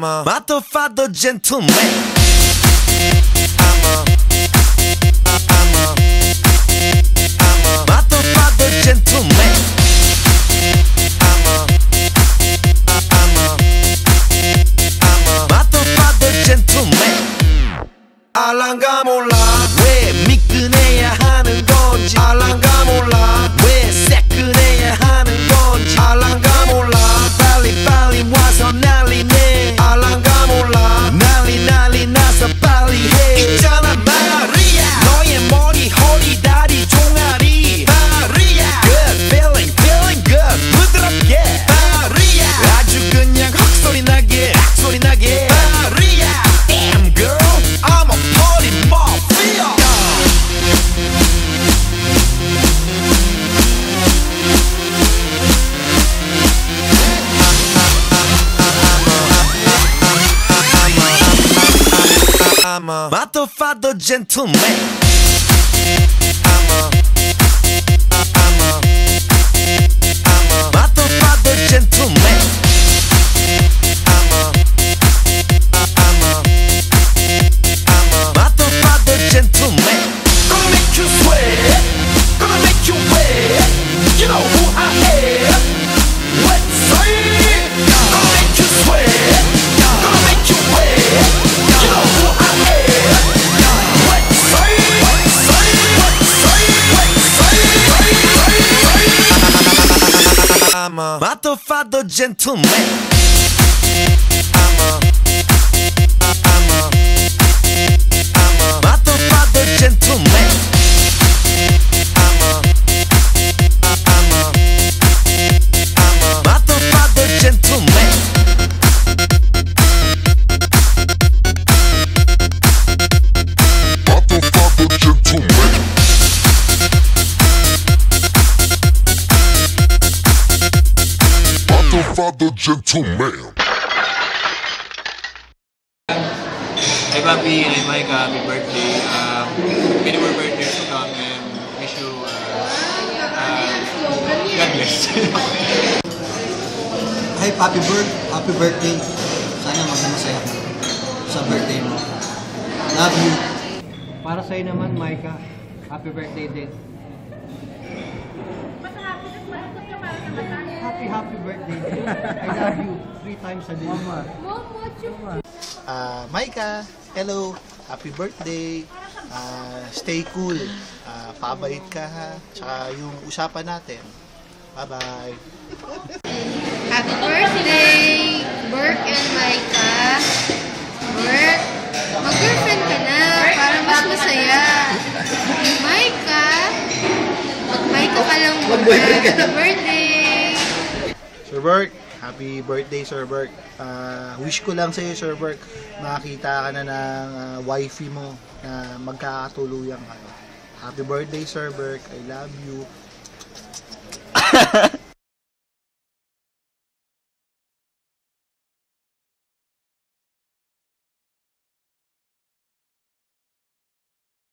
I'm a motherfucker gentleman. I'm a motherfucker gentleman. I'm a motherfucker gentleman. 알랑가 몰라 왜 미끈해야 하는 건지. 알랑가 몰라 왜 새끈해야 하는 건지. 알랑가 몰라 빨리 와서 난리네. 알랑가 몰라 난리 나서 빨리 해. 있잖아 마리아 너의 머리 허리 다리 종아리 마리아. Good feeling good 부드럽게 마리아. 아주 그냥 헉소리 나게 마리아. Damn girl I'm a party mafia. I'm a motherfucker gentleman. I'm a motherfucker gentleman. I'm a motherfucker gentleman. Gonna make you sweat, gonna make you wet. You know who I am. Let's say gonna make you sweat, gonna make you wet. You know who I am. Let's say I'm a motherfucker gentleman. I'm a motherfucker gentleman. I'm a motherfucker gentleman. Motherfucker gentleman. Motherfucker gentleman. Hi Papi, hi Micah, happy birthday. Many more birthdays to come and wish you God bless. Hi Papi Bird, happy birthday. Sana maging masaya ka sa birthday mo. Love you. Para sa'yo naman, Micah, happy birthday din. Happy birthday din. I love you 3 times a day. Mama. Micah, hello, happy birthday. Stay cool. Pabait ka ha. Tsaka yung usapan natin. Bye-bye. Happy birthday, Burke and Micah. Burke, mag-girlfriend ka na para mas masaya. Micah, mag-Micah ka lang muna. Happy birthday. Sir Burke, happy birthday Sir Burke. Wish ko lang sa'yo Sir Burke, makakita ka na ng wifey mo na magkakatuluyan kayo. Happy birthday Sir Burke, I love you.